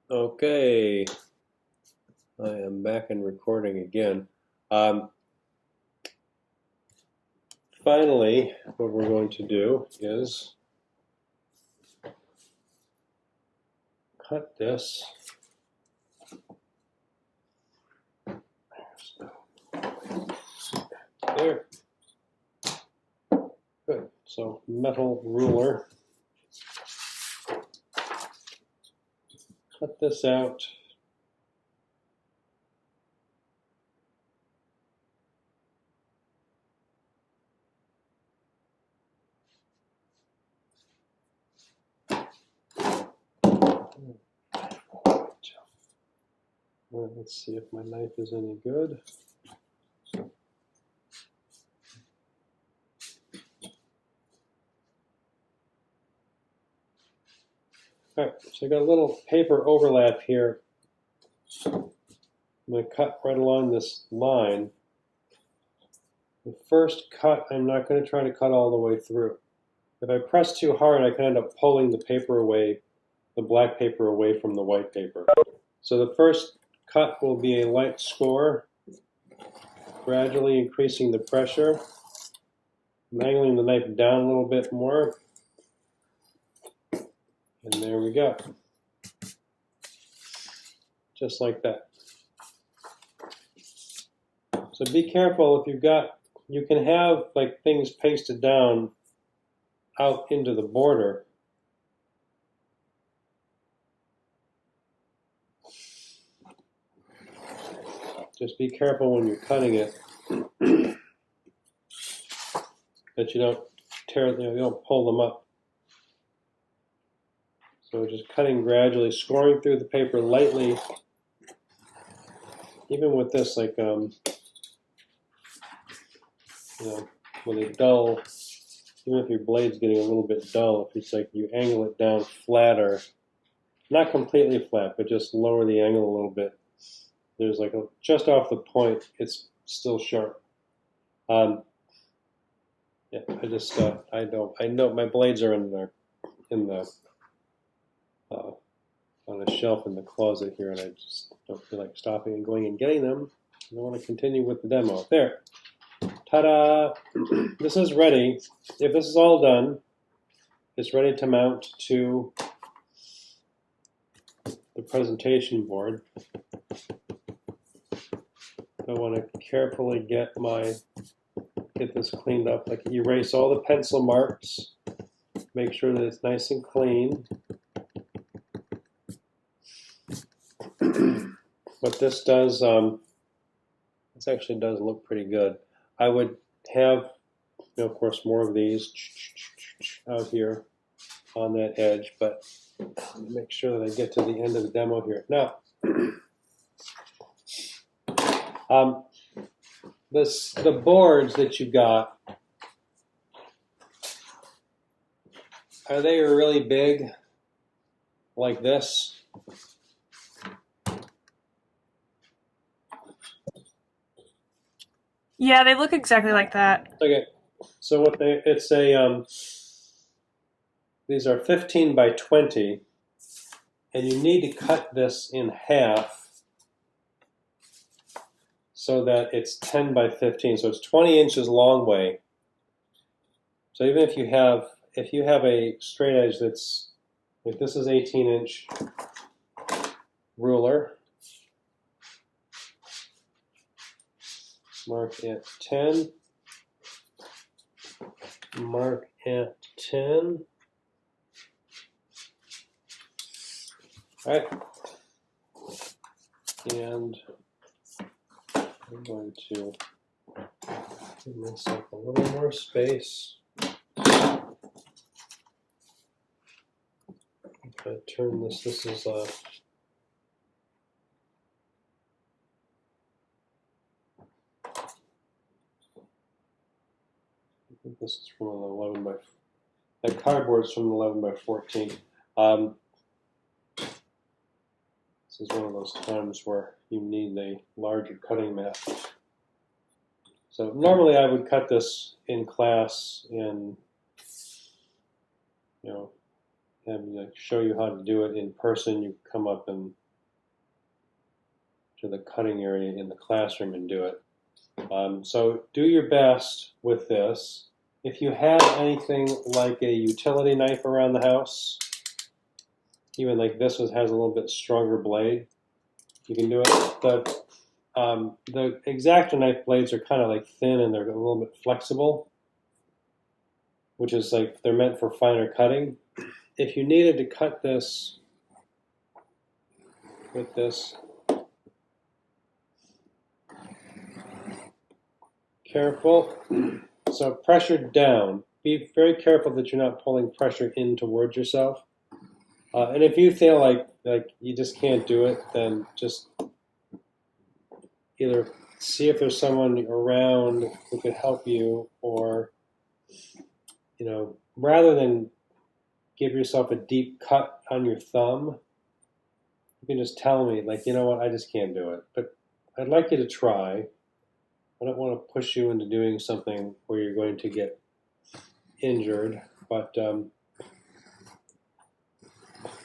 Okay, I am back and recording again. Finally, what we're going to do is cut this. There. Good. So, metal ruler. Cut this out. Well, let's see if my knife is any good. All right, so I got a little paper overlap here. I'm going to cut right along this line. The first cut, I'm not going to try to cut all the way through. If I press too hard, I can end up pulling the paper away, the black paper away from the white paper. So the first cut will be a light score, gradually increasing the pressure. I'm angling the knife down a little bit more. And there we go. Just like that. So be careful if you've got, you can have like things pasted down out into the border. Just be careful when you're cutting it that you don't tear, you don't pull them up. So just cutting gradually, scoring through the paper lightly. Even with this, like, you know, with a dull, even if your blade's getting a little bit dull, if it's like you angle it down flatter, not completely flat, but just lower the angle a little bit. There's like just off the point, it's still sharp. Yeah, I just, I know my blades are in the, on a shelf in the closet here, and I just don't feel like stopping and going and getting them. I want to continue with the demo. There. Ta-da! This is ready. If this is all done, it's ready to mount to the presentation board. I want to carefully get this cleaned up. Like erase all the pencil marks. Make sure that it's nice and clean. What this does, this actually does look pretty good. I would have, you know, of course, more of these out here on that edge, but make sure that I get to the end of the demo here. Now, the boards that you got, are they really big like this? Yeah, they look exactly like that. Okay, so what it's a, these are 15 by 20, and you need to cut this in half so that it's 10 by 15, so it's 20 inches long way. So even if you have a straight edge that's, like this is 18-inch ruler, mark at 10, mark at 10. All right, and I'm going to give myself a little more space. If I turn this, this is I think this is from an 11 by, that cardboard's from an 11 by 14. This is one of those times where you need a larger cutting mat. So normally I would cut this in class in, you know, have me like show you how to do it in person. You come up and to the cutting area in the classroom and do it. So do your best with this. If you have anything like a utility knife around the house, even like this one has a little bit stronger blade, you can do it. The X-Acto knife blades are kind of like thin and they're a little bit flexible, which is like they're meant for finer cutting. If you needed to cut this with this, careful. So pressure down. Be very careful that you're not pulling pressure in towards yourself. And if you feel like you just can't do it, then just either see if there's someone around who could help you, or rather than give yourself a deep cut on your thumb, you can just tell me, like, you know what, I just can't do it. But I'd like you to try. I don't want to push you into doing something where you're going to get injured, but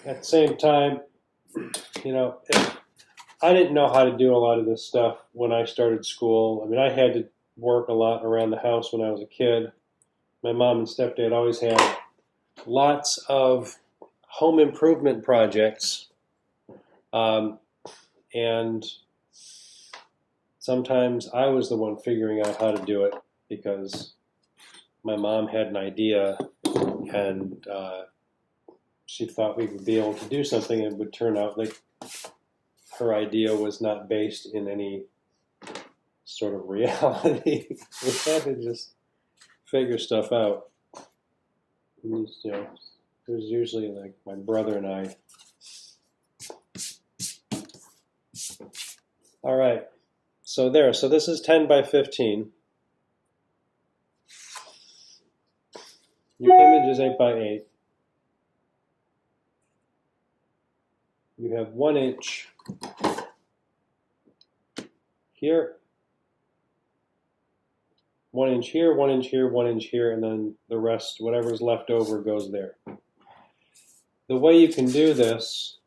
at the same time, I didn't know how to do a lot of this stuff when I started school. I mean, I had to work a lot around the house when I was a kid. My mom and stepdad always had lots of home improvement projects, and sometimes I was the one figuring out how to do it because my mom had an idea and she thought we would be able to do something, and it would turn out like her idea was not based in any sort of reality. We had to just figure stuff out. And, it was usually like my brother and I. All right. So this is 10 by 15. Your image is 8 by 8. You have 1 inch here, 1 inch here, 1 inch here, 1 inch here, and then the rest, whatever's left over, goes there. The way you can do this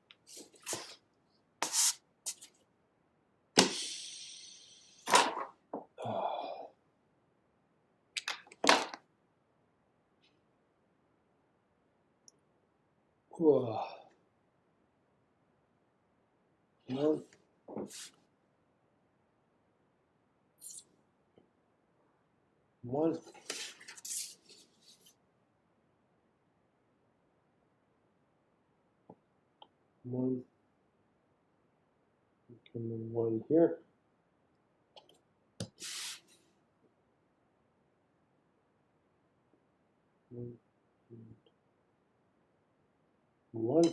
one. And then 1 here. One.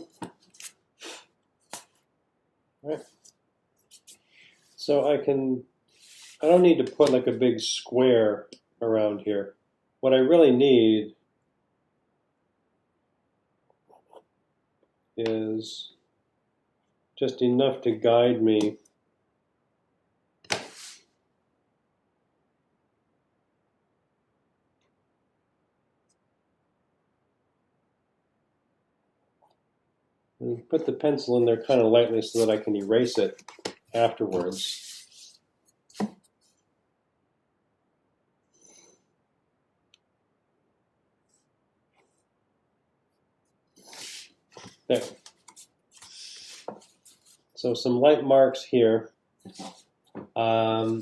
All right. So I don't need to put like a big square around here. What I really need is just enough to guide me and put the pencil in there kind of lightly so that I can erase it afterwards. There. So some light marks here. I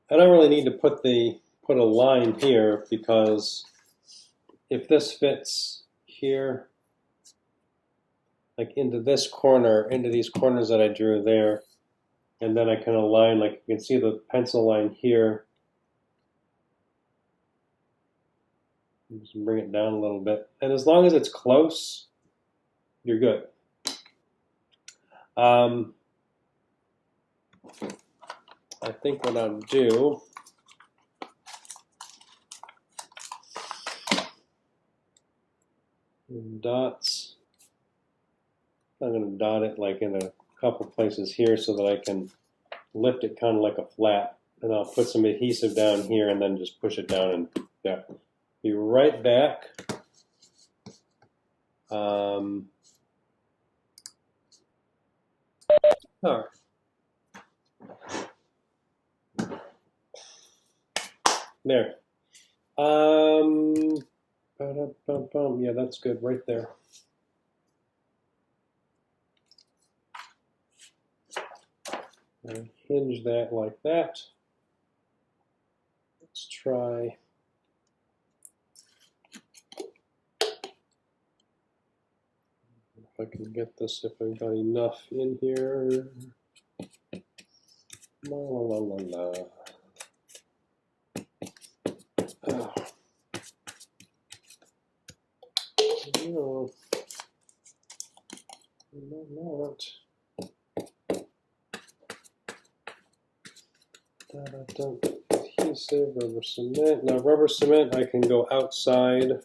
don't really need to put a line here, because if this fits here, like into this corner, into these corners that I drew there, and then I can align, like you can see the pencil line here. Just bring it down a little bit, and as long as it's close, you're good. I think what I'll do dots. I'm going to dot it like in a couple places here so that I can lift it kind of like a flat, and I'll put some adhesive down here and then just push it down, and yeah. Be right back. Oh. There. Yeah, that's good right there. Hinge that like that. Let's try. If I can get this, if I've got enough in here. La la la la la. Oh. No. No, not. Adhesive, rubber cement. Now, rubber cement, I can go outside.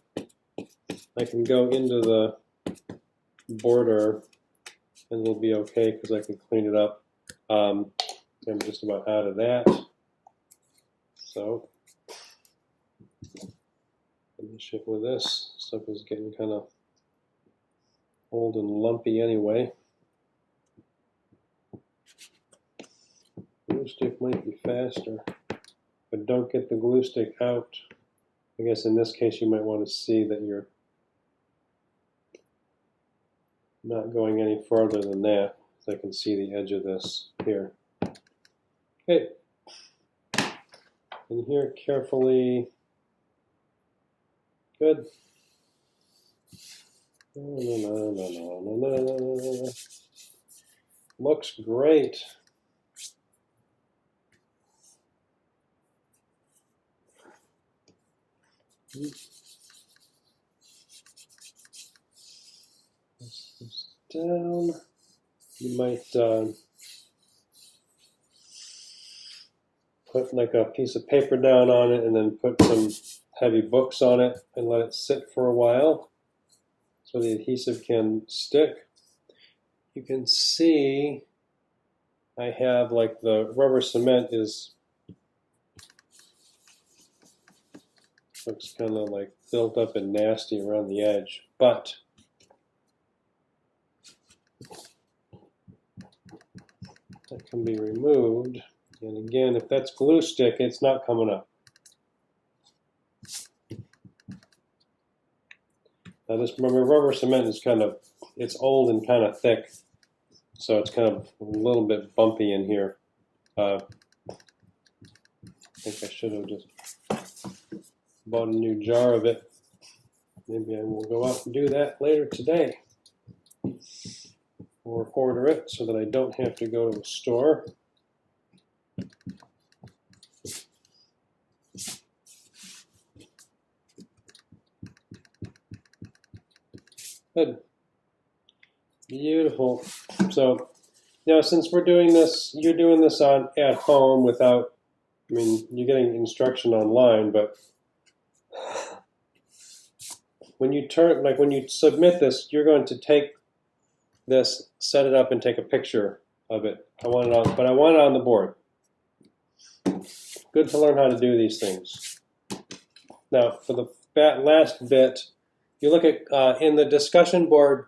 I can go into the border, and it'll be okay because I can clean it up. I'm just about out of that. So, finish it with this. Stuff is getting kind of old and lumpy anyway. Glue stick might be faster, but don't get the glue stick out. I guess in this case you might want to see that you're not going any farther than that, so I can see the edge of this here. Okay, and here carefully, good. No. Looks great. Press this down. You might put like a piece of paper down on it and then put some heavy books on it and let it sit for a while so the adhesive can stick. You can see I have like the rubber cement is looks kind of like built up and nasty around the edge, but that can be removed. And again, if that's glue stick, it's not coming up. Now this rubber cement is kind of, it's old and kind of thick, so it's kind of a little bit bumpy in here. I think I should have just bought a new jar of it. Maybe I will go out and do that later today. Or order it so that I don't have to go to a store. Good. Beautiful. So now since we're doing this, you're doing this at home without, I mean, you're getting instruction online, but when you when you submit this, you're going to take this, set it up, and take a picture of it. I want it on the board. Good to learn how to do these things. Now, for the last bit, you look at in the discussion board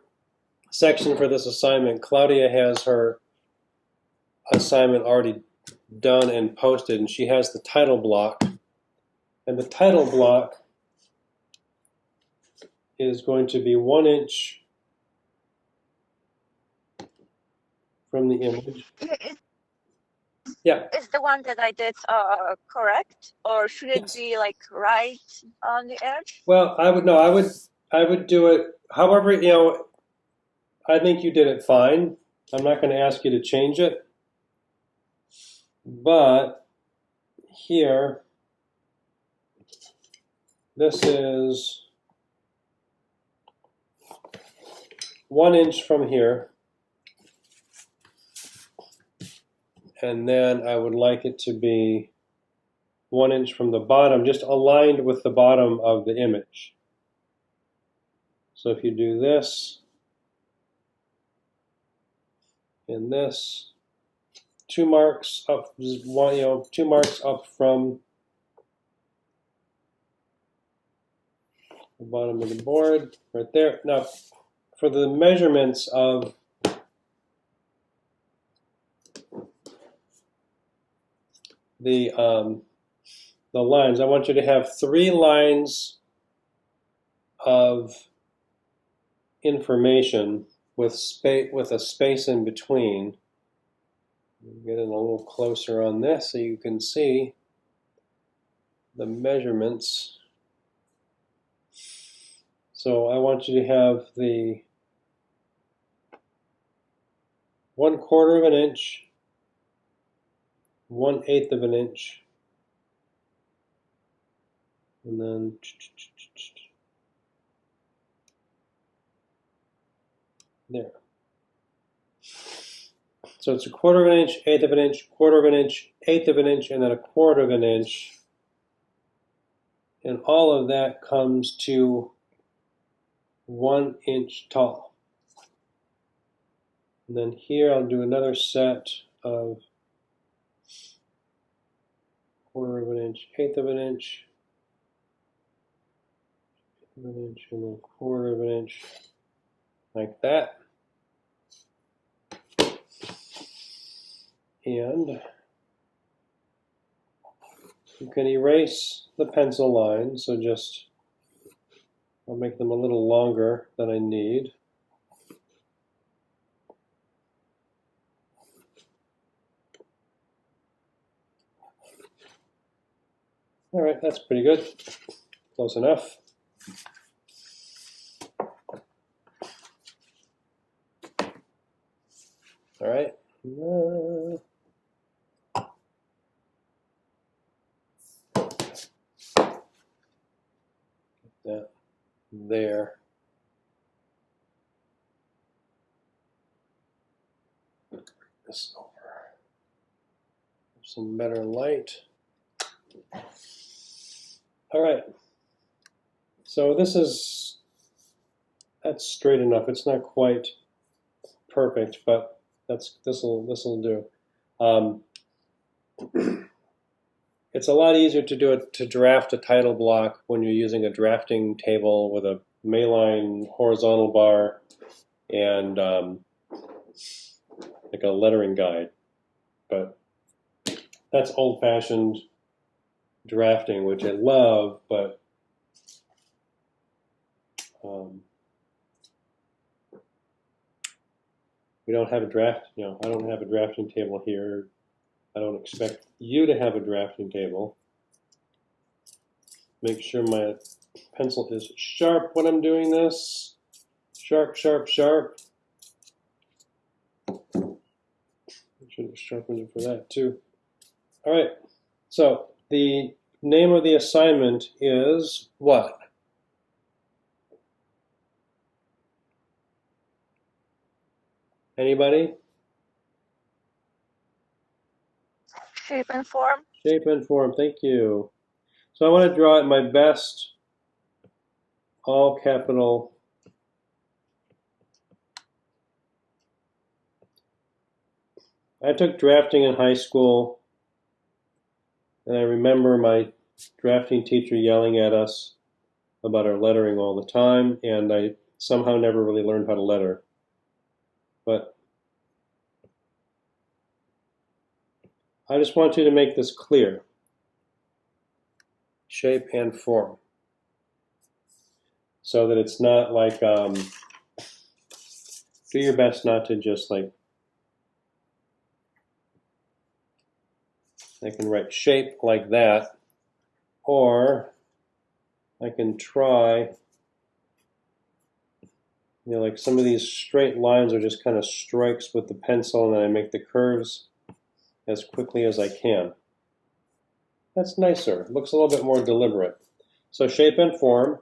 section for this assignment, Claudia has her assignment already done and posted, and she has the title block. And the title block is going to be 1 inch from the image. Yeah. Is the one that I did correct, or should it be like right on the edge? Well, I would do it. However, I think you did it fine. I'm not going to ask you to change it, but here, this is 1 inch from here. And then I would like it to be 1 inch from the bottom, just aligned with the bottom of the image. So if you do this and this, 2 marks up, just one, 2 marks up from the bottom of the board, right there. Now, for the measurements of the lines, I want you to have 3 lines of information with a space in between. Get in a little closer on this so you can see the measurements. So I want you to have the 1/4 of an inch, 1/8 of an inch, and then there. So it's 1/4 of an inch, 1/8 of an inch, 1/4 of an inch, 1/8 of an inch, and then 1/4 of an inch. And all of that comes to 1 inch tall. And then here I'll do another set of 1/4 of an inch, 1/8 of an inch, 1/8 of an inch, and then 1/4 of an inch, like that. And you can erase the pencil lines, so I'll make them a little longer than I need. All right, that's pretty good. Close enough. All right. That there. Bring this over. Some better light. All right. So that's straight enough. It's not quite perfect, but this'll do. It's a lot easier to draft a title block when you're using a drafting table with a Mayline horizontal bar and like a lettering guide. But that's old-fashioned drafting, which I love, but we don't have a draft. I don't have a drafting table here. I don't expect you to have a drafting table. Make sure my pencil is sharp when I'm doing this. Sharp, sharp, sharp. I should have sharpened it for that too. All right, so the name of the assignment is what? Anybody? Shape and form. Shape and form, thank you. So I want to draw it my best, all capital. I took drafting in high school, and I remember my drafting teacher yelling at us about our lettering all the time, and I somehow never really learned how to letter. But I just want you to make this clear. Shape and form. So that it's not like, do your best not to just like, I can write shape like that, or I can try, like some of these straight lines are just kind of strikes with the pencil, and then I make the curves as quickly as I can. That's nicer. It looks a little bit more deliberate. So shape and form.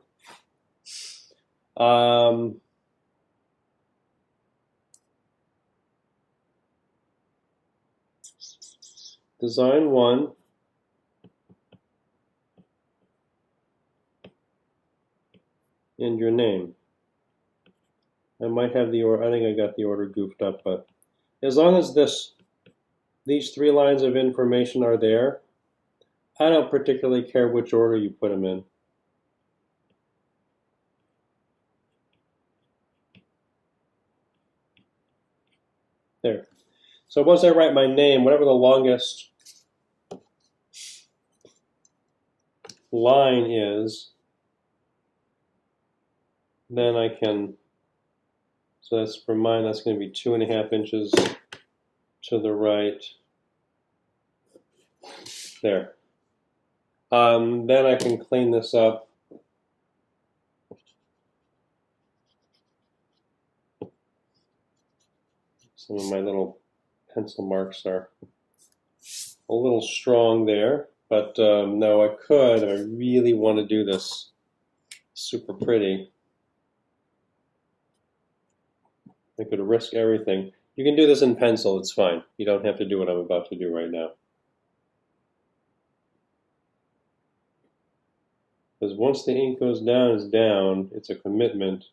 Design 1. And your name. I might have the order. I think I got the order goofed up, but as long as these 3 lines of information are there, I don't particularly care which order you put them in. There. So once I write my name, whatever the longest line is, then I can, so that's for mine, that's going to be 2.5 inches to the right. There. Then I can clean this up. Some of my little pencil marks are a little strong there, but no, I could, if I really want to do this super pretty, I could risk everything. You can do this in pencil, it's fine. You don't have to do what I'm about to do right now. Because once the ink goes down, it's down. It's a commitment.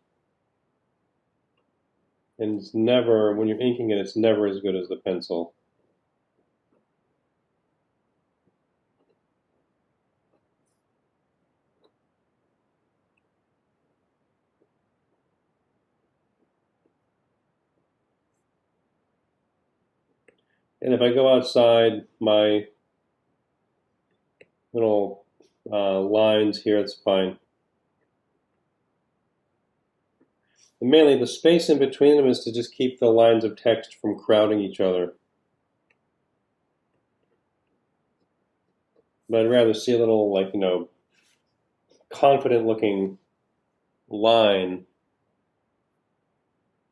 And it's never, when you're inking it, it's never as good as the pencil. And if I go outside my little lines here, it's fine. And mainly the space in between them is to just keep the lines of text from crowding each other. But I'd rather see a little, like, confident looking line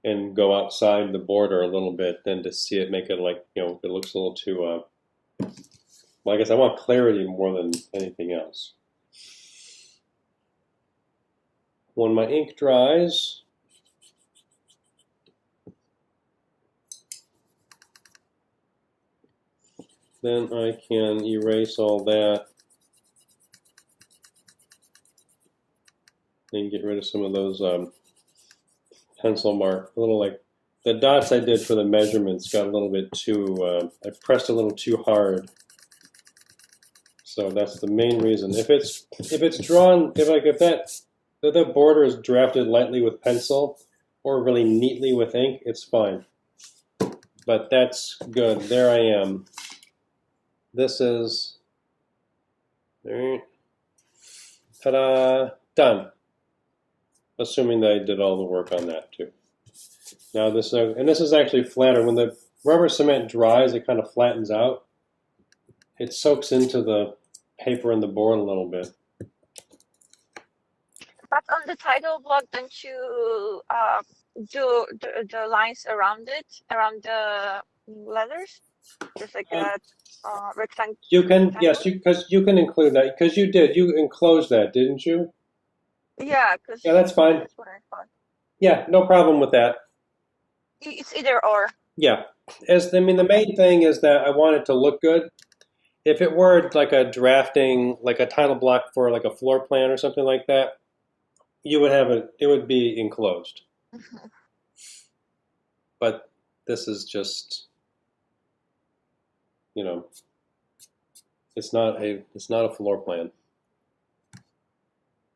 and go outside the border a little bit than to see it make it like, it looks a little too, well, I guess I want clarity more than anything else. When my ink dries, then I can erase all that and get rid of some of those pencil mark, a little like the dots I did for the measurements got a little bit too, I pressed a little too hard. So that's the main reason. If it's drawn, if that border is drafted lightly with pencil or really neatly with ink, it's fine. But that's good. There I am. This is, ta-da, done. Assuming that I did all the work on that too. Now this is actually flatter. When the rubber cement dries, it kind of flattens out. It soaks into the paper and the board a little bit. But on the title block, don't you do the lines around it, around the letters? Just like a rectangle? You can, yes, because you can include that, because you enclosed that, didn't you? Yeah, because Yeah, that's fine. that's what I thought. Yeah, no problem with that. It's either or. Yeah, the main thing is that I want it to look good. If it were like a drafting, like a title block for like a floor plan or something like that, you would have it would be enclosed. Mm-hmm. But this is just, it's not a floor plan.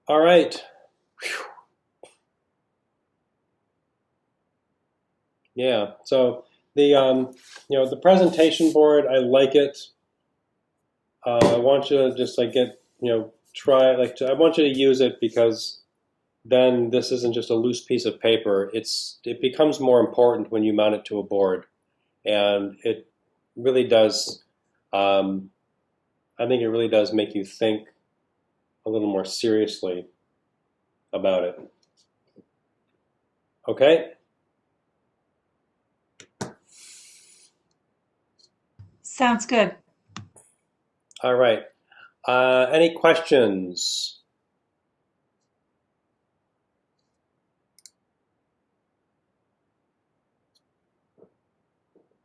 All right. Whew. Yeah. So the presentation board, I like it. I want you to just try I want you to use it, because then this isn't just a loose piece of paper. It becomes more important when you mount it to a board, and it really does. I think it really does make you think a little more seriously about it. Okay? Sounds good. All right. Any questions?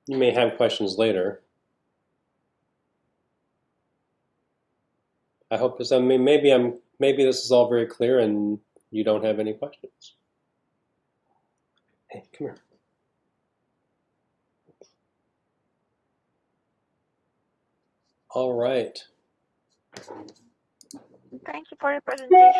You may have questions later. I hope this. Maybe this is all very clear and you don't have any questions. Hey, come here. All right. Thank you for your presentation.